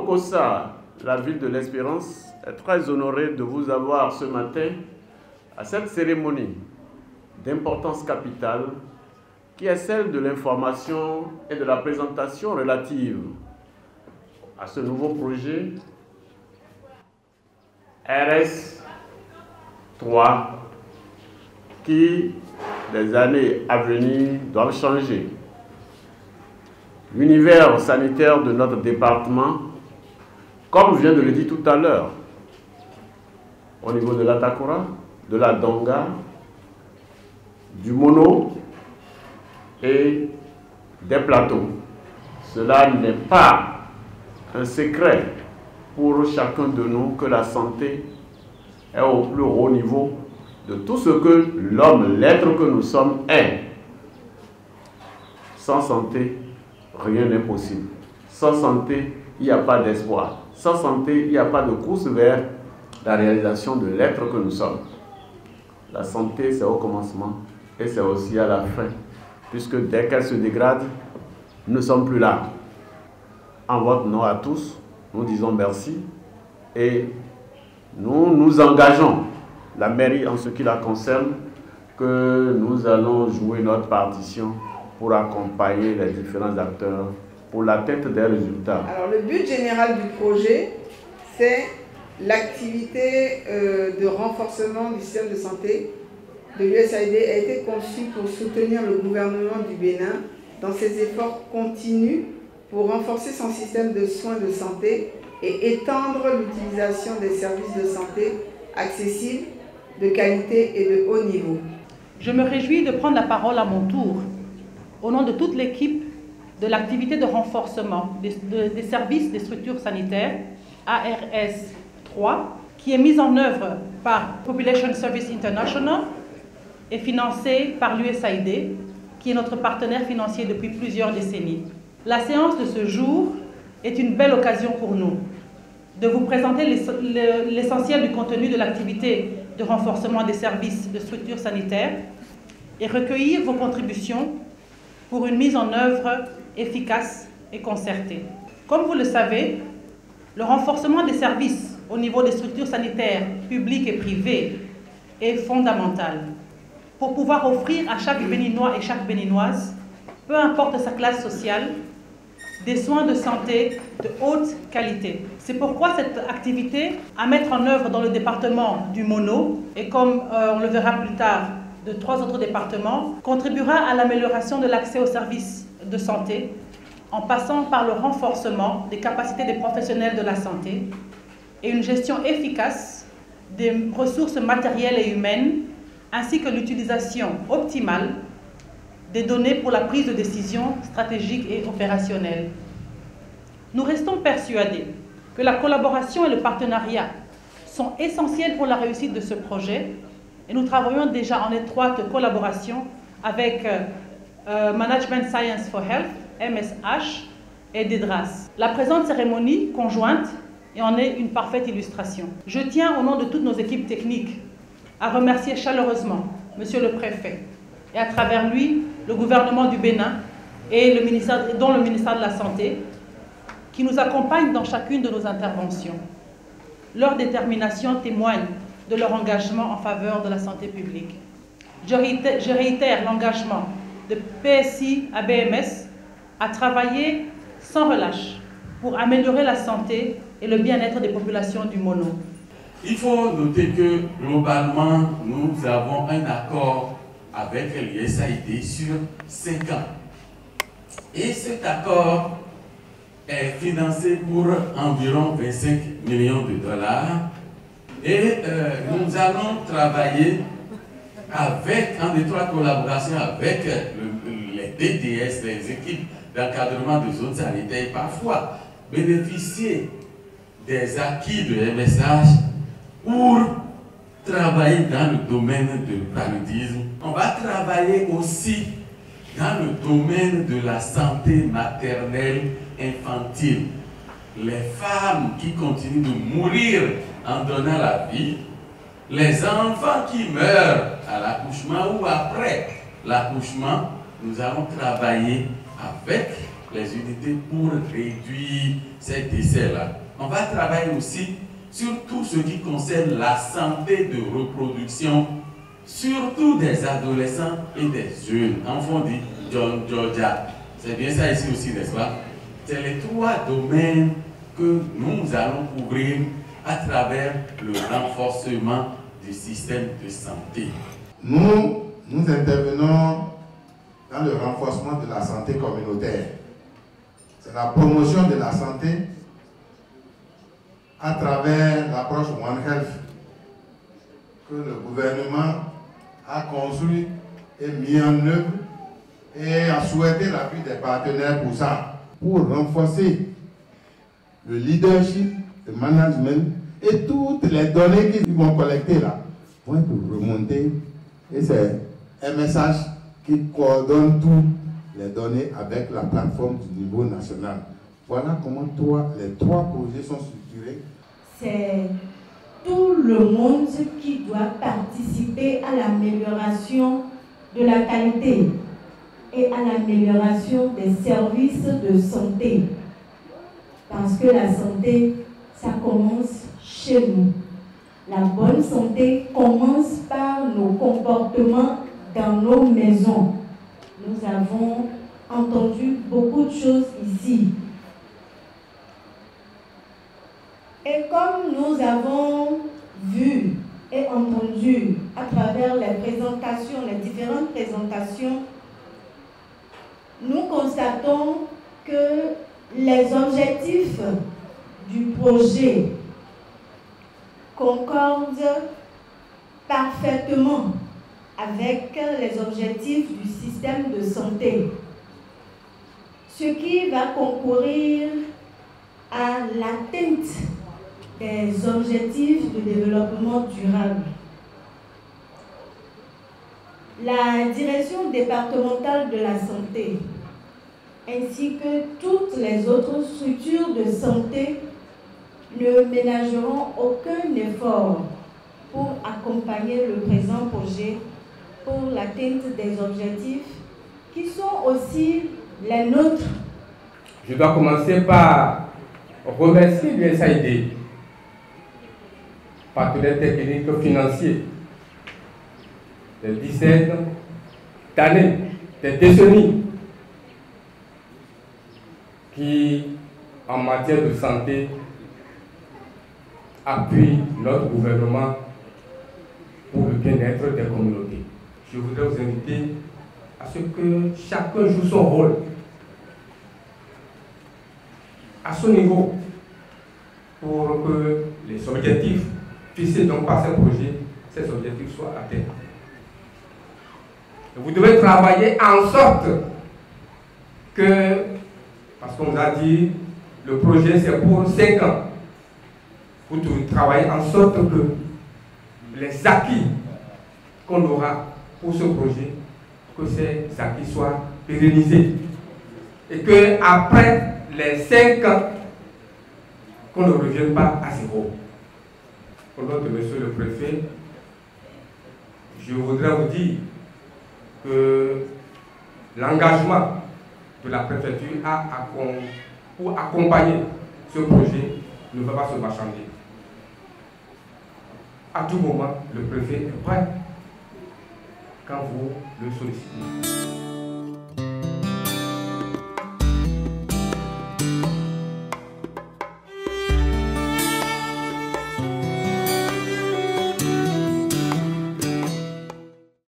Lokossa, la ville de l'Espérance, est très honorée de vous avoir ce matin à cette cérémonie d'importance capitale qui est celle de l'information et de la présentation relative à ce nouveau projet RS3 qui, les années à venir, doivent changer l'univers sanitaire de notre département, comme je viens de le dire tout à l'heure, au niveau de la Takora, de la Donga, du Mono et des plateaux. Cela n'est pas un secret pour chacun de nous que la santé est au plus haut niveau de tout ce que l'homme, l'être que nous sommes, est. Sans santé, rien n'est possible. Sans santé, il n'y a pas d'espoir. Sans santé, il n'y a pas de course vers la réalisation de l'être que nous sommes. La santé, c'est au commencement et c'est aussi à la fin, puisque dès qu'elle se dégrade, nous ne sommes plus là. En votre nom à tous, nous disons merci et nous nous engageons, la mairie en ce qui la concerne, que nous allons jouer notre partition pour accompagner les différents acteurs pour l'atteinte des résultats. Alors le but général du projet, c'est l'activité de renforcement du système de santé de l'USAID a été conçue pour soutenir le gouvernement du Bénin dans ses efforts continus pour renforcer son système de soins de santé et étendre l'utilisation des services de santé accessibles, de qualité et de haut niveau. Je me réjouis de prendre la parole à mon tour au nom de toute l'équipe de l'activité de renforcement des services des structures sanitaires ARS3 qui est mise en œuvre par Population Service International et financée par l'USAID qui est notre partenaire financier depuis plusieurs décennies. La séance de ce jour est une belle occasion pour nous de vous présenter l'essentiel du contenu de l'activité de renforcement des services de structures sanitaires et recueillir vos contributions pour une mise en œuvre efficace et concertée. Comme vous le savez, le renforcement des services au niveau des structures sanitaires publiques et privées est fondamental pour pouvoir offrir à chaque Béninois et chaque Béninoise, peu importe sa classe sociale, des soins de santé de haute qualité. C'est pourquoi cette activité à mettre en œuvre dans le département du Mono, et comme on le verra plus tard, de 3 autres départements, contribuera à l'amélioration de l'accès aux services de santé en passant par le renforcement des capacités des professionnels de la santé et une gestion efficace des ressources matérielles et humaines ainsi que l'utilisation optimale des données pour la prise de décision stratégique et opérationnelle. Nous restons persuadés que la collaboration et le partenariat sont essentiels pour la réussite de ce projet et nous travaillons déjà en étroite collaboration avec Management Science for Health, MSH, et DEDRAS. La présente cérémonie conjointe en est une parfaite illustration. Je tiens au nom de toutes nos équipes techniques à remercier chaleureusement Monsieur le Préfet et à travers lui le gouvernement du Bénin et dont le ministère de la Santé qui nous accompagnent dans chacune de nos interventions. Leur détermination témoigne de leur engagement en faveur de la santé publique. Je réitère l'engagement de PSI à BMS à travailler sans relâche pour améliorer la santé et le bien-être des populations du Mono. Il faut noter que globalement, nous avons un accord avec l'USAID sur 5 ans. Et cet accord est financé pour environ 25 millions de dollars. Et nous allons travailler en étroite collaboration avec les DDS, les équipes d'encadrement de zones sanitaires, et parfois bénéficier des acquis de MSH pour travailler dans le domaine du paludisme. On va travailler aussi dans le domaine de la santé maternelle infantile. Les femmes qui continuent de mourir en donnant la vie, les enfants qui meurent à l'accouchement ou après l'accouchement, nous allons travailler avec les unités pour réduire ces décès-là. On va travailler aussi sur tout ce qui concerne la santé de reproduction, surtout des adolescents et des jeunes. Enfants dit John Georgia. C'est bien ça ici aussi, n'est-ce pas? C'est les 3 domaines que nous allons couvrir à travers le renforcement du système de santé. Nous intervenons dans le renforcement de la santé communautaire. C'est la promotion de la santé à travers l'approche One Health que le gouvernement a construit et mis en œuvre et a souhaité l'appui des partenaires pour ça, pour renforcer le leadership, le management et toutes les données qu'ils vont collecter là vont être remontées et c'est un message qui coordonne toutes les données avec la plateforme du niveau national. Voilà comment les 3 projets sont structurés. C'est tout le monde qui doit participer à l'amélioration de la qualité et à l'amélioration des services de santé. Parce que la santé, ça commence chez nous. La bonne santé commence par nos comportements dans nos maisons. Nous avons entendu beaucoup de choses ici. Et comme nous avons vu et entendu à travers les présentations, les différentes présentations, nous constatons que les objectifs du projet concordent parfaitement avec les objectifs du système de santé, ce qui va concourir à l'atteinte des objectifs de développement durable. La direction départementale de la santé, ainsi que toutes les autres structures de santé, ne ménageront aucun effort pour accompagner le présent projet pour l'atteinte des objectifs qui sont aussi les nôtres. Je dois commencer par remercier l'USAID, partenaire technique financier, des dizaines d'années, des décennies, qui, en matière de santé, appuient notre gouvernement pour le bien-être des communautés. Je voudrais vous inviter à ce que chacun joue son rôle à son niveau pour que les objectifs fixés donc par ces projets, ces objectifs soient atteints. Vous devez travailler en sorte que, parce qu'on nous a dit, le projet c'est pour 5 ans, vous devez travailler en sorte que les acquis qu'on aura pour ce projet, que ces acquis soient pérennisés. Et qu'après les 5 ans, qu'on ne revienne pas à zéro. Au nom de monsieur le préfet, je voudrais vous dire que l'engagement de la préfecture pour accompagner ce projet ne va pas se marchander. À tout moment, le préfet est prêt quand vous le sollicitez.